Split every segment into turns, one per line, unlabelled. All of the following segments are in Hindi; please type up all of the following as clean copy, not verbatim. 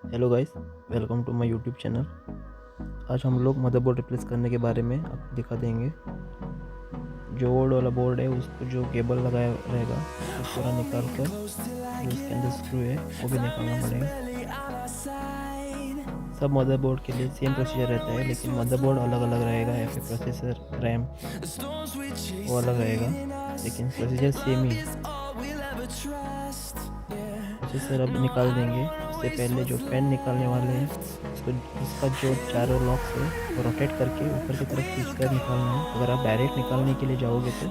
Hello guys, welcome to my YouTube channel. आज हम लोग मदरबोर्ड रिप्लेस करने के बारे में आपको दिखा देंगे। जो ओल्ड वाला बोर्ड है उसको जो केबल लगाया रहेगा उसको पूरा निकाल कर जो उसके अंदर स्क्रू है वो भी निकालना पड़ेगा। सब मदरबोर्ड के लिए सेम प्रोसीजर रहता है, लेकिन मदरबोर्ड अलग अलग रहेगा या फिर प्रोसेसर रैम वो अलग रहेगा, लेकिन प्रोसीजर सेम ही है। प्रोसेसर अब निकाल देंगे। उससे पहले जो फैन निकालने वाले हैं उसको इसका जो चारों लॉक्स है वो रोटेट करके ऊपर की तरफ खींच कर निकालना है। अगर आप डायरेक्ट निकालने के लिए जाओगे तो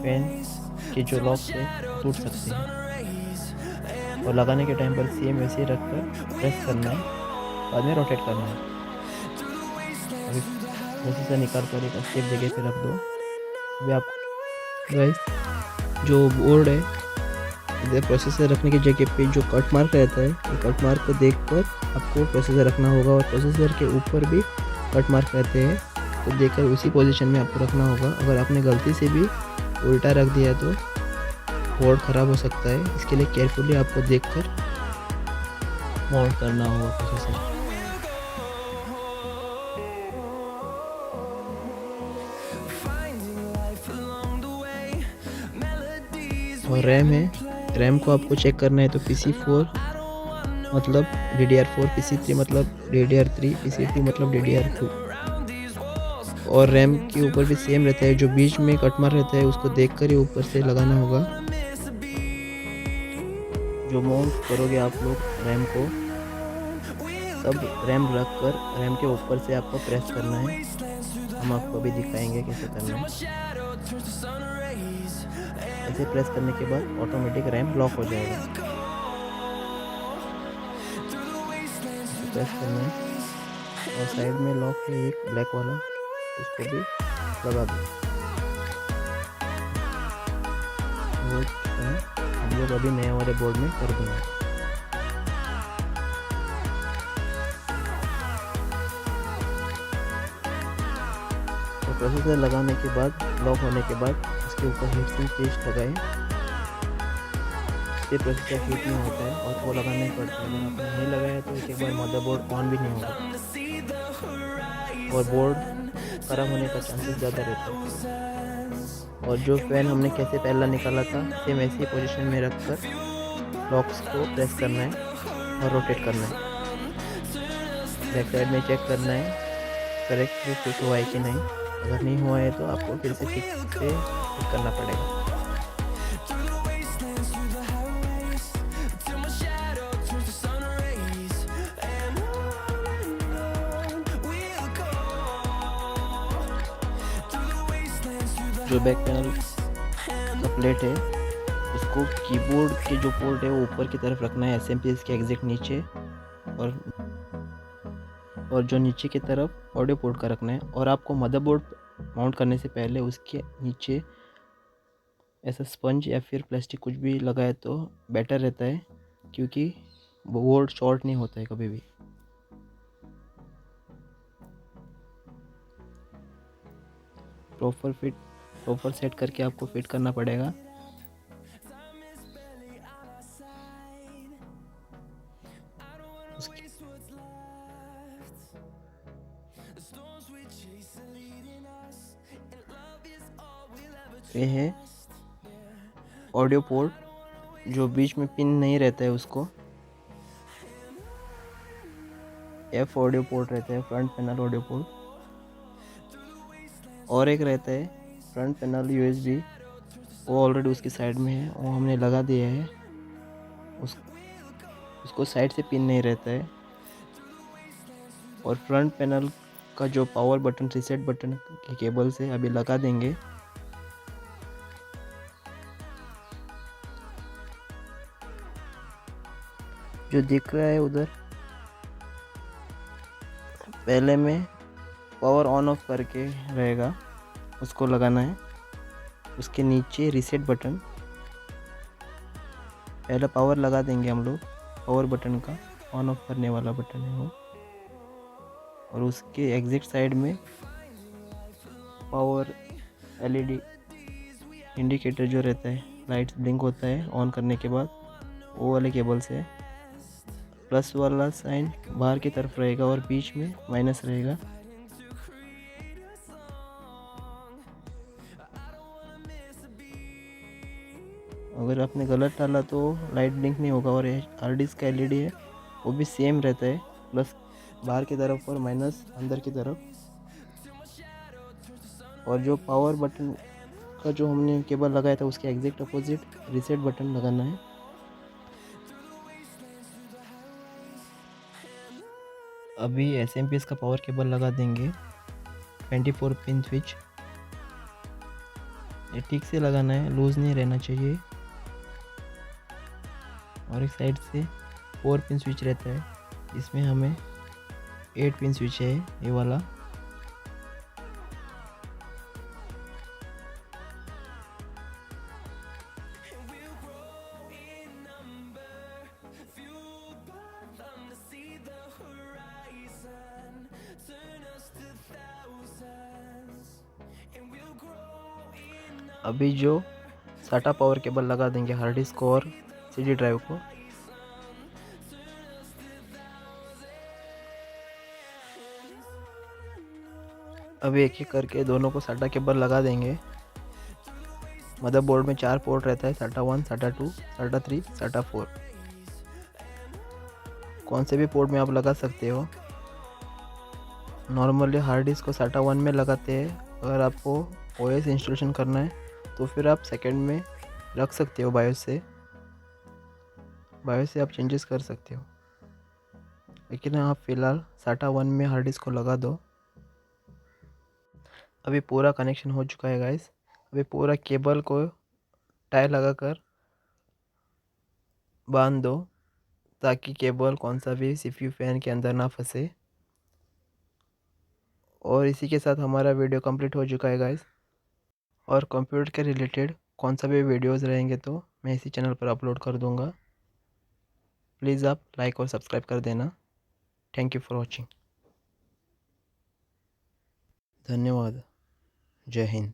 फैन के जो लॉक्स है टूट सकते हैं, और लगाने के टाइम पर सेम वैसे ही रख कर प्रेस करना है, बाद में रोटेट करना है। अभी प्रोसेसर निकाल कर एक सेफ जगह पे रख दो। अभी आप गाइस जो बोर्ड है इधर प्रोसेसर रखने की जगह पे जो कट मार्क रहता है, ये कट मार्क को देखकर आपको प्रोसेसर रखना होगा, और प्रोसेसर के ऊपर भी कट मार्क रहते हैं तो देखकर उसी पोजीशन में आपको रखना होगा। अगर आपने गलती से भी उल्टा रख दिया तो बोर्ड ख़राब हो सकता है, इसके लिए केयरफुली आपको देखकर माउंट करना होगा प्रोसेसर। और रैम है, रैम को आपको चेक करना है तो PC4 मतलब DDR4, PC3 मतलब DDR3, PC2 मतलब DDR2। और रैम के ऊपर भी सेम रहता है, जो बीच में कट मार रहता है उसको देखकर ही ऊपर से लगाना होगा। जो माउंट करोगे आप लोग रैम को, तब रैम रख कर रैम के ऊपर से आपको प्रेस करना है। हम आपको अभी दिखाएंगे कैसे करना है। ऐसे प्रेस करने के बाद ऑटोमेटिक रैम लॉक हो जाएगा। ऐसे प्रेस करना है, और साइड में लॉक है एक ब्लैक वाला, उसको भी लगा दो। वो हम लोग अभी नए वाले बोर्ड में कर देंगे। तो प्रोसेसर लगाने के बाद, लॉक होने के बाद उसके ऊपर हीट सिंक पेस्ट लगाएं। इससे प्रोसेसर हीट नहीं होता है और वो लगाना ही पड़ता है। अगर आपने नहीं लगाया तो एक बार मदरबोर्ड ऑन भी नहीं होगा और बोर्ड खराब होने का चांसेस ज़्यादा रहता है। और जो फैन हमने कैसे पहला निकाला था, सेम ऐसी पोजीशन में रखकर लॉक्स को प्रेस करना है और रोटेट करना है। बैक साइड में चेक करना है करेक्टली फिट हुआ है कि नहीं। अगर नहीं हुआ है तो आपको फिर से ठीक से फिट करना पड़ेगा। जो बैक पैनल का प्लेट है उसको कीबोर्ड के जो पोर्ट है वो ऊपर की तरफ रखना है, SMP के एग्जैक्ट नीचे, और जो नीचे की तरफ ऑडियो पोर्ट का रखना है। और आपको मदरबोर्ड माउंट करने से पहले उसके नीचे ऐसा स्पंज या फिर प्लास्टिक कुछ भी लगाए तो बेटर रहता है, क्योंकि बोर्ड शॉर्ट नहीं होता है कभी भी। प्रॉपर सेट करके आपको फिट करना पड़ेगा। ये है ऑडियो पोर्ट, जो बीच में पिन नहीं रहता है उसको F ऑडियो पोर्ट रहता है, फ्रंट पैनल ऑडियो पोर्ट। और एक रहता है फ्रंट पैनल USB, वो ऑलरेडी उसकी साइड में है, वो हमने लगा दिया है। उसको साइड से पिन नहीं रहता है। और फ्रंट पैनल का जो पावर बटन, रीसेट बटन के केबल से अभी लगा देंगे। जो दिख रहा है उधर, पहले में पावर ऑन ऑफ करके रहेगा, उसको लगाना है। उसके नीचे रीसेट बटन, पहले पावर लगा देंगे हम लोग, पावर बटन का ऑन ऑफ करने वाला बटन है वो। और उसके एग्जिट साइड में पावर LED इंडिकेटर जो रहता है, लाइट्स ब्लिंक होता है ऑन करने के बाद, वो वाले केबल से प्लस वाला साइन बाहर की तरफ रहेगा और बीच में माइनस रहेगा। अगर आपने गलत डाला तो लाइट ब्लिंक नहीं होगा। और हार्ड डिस्क का एलईडी है वो भी सेम रहता है, प्लस बाहर की तरफ और माइनस अंदर की तरफ। और जो पावर बटन का जो हमने केबल लगाया था उसके एग्जैक्ट अपोजिट रीसेट बटन लगाना है। अभी एसएमपीएस का पावर केबल लगा देंगे 24 पिन स्विच। ये ठीक से लगाना है, लूज़ नहीं रहना चाहिए। और एक साइड से 4 पिन स्विच रहता है, इसमें हमें 8 पिन स्विच है ये वाला। अभी जो साटा पावर केबल लगा देंगे हार्ड डिस्क और सीडी ड्राइव को। अभी एक एक करके दोनों को साटा केबल लगा देंगे। मदरबोर्ड में 4 पोर्ट रहता है, साटा 1, साटा 2, साटा 3, साटा 4। कौन से भी पोर्ट में आप लगा सकते हो। नॉर्मली हार्ड डिस्क को साटा 1 में लगाते हैं। अगर आपको ओएस इंस्टॉलेशन करना है तो फिर आप सेकंड में रख सकते हो। बायोस से आप चेंजेस कर सकते हो, लेकिन आप फ़िलहाल साटा 1 में हार्ड डिस्क को लगा दो। अभी पूरा कनेक्शन हो चुका है गाइस। अभी पूरा केबल को टाई लगाकर बांध दो ताकि केबल कौन सा भी सीपीयू फैन के अंदर ना फंसे। और इसी के साथ हमारा वीडियो कंप्लीट हो चुका है गाइस। और कंप्यूटर के रिलेटेड कौन सा भी वीडियोस रहेंगे तो मैं इसी चैनल पर अपलोड कर दूंगा। प्लीज़ आप लाइक और सब्सक्राइब कर देना। Thank you for watching. धन्यवाद। जय हिंद।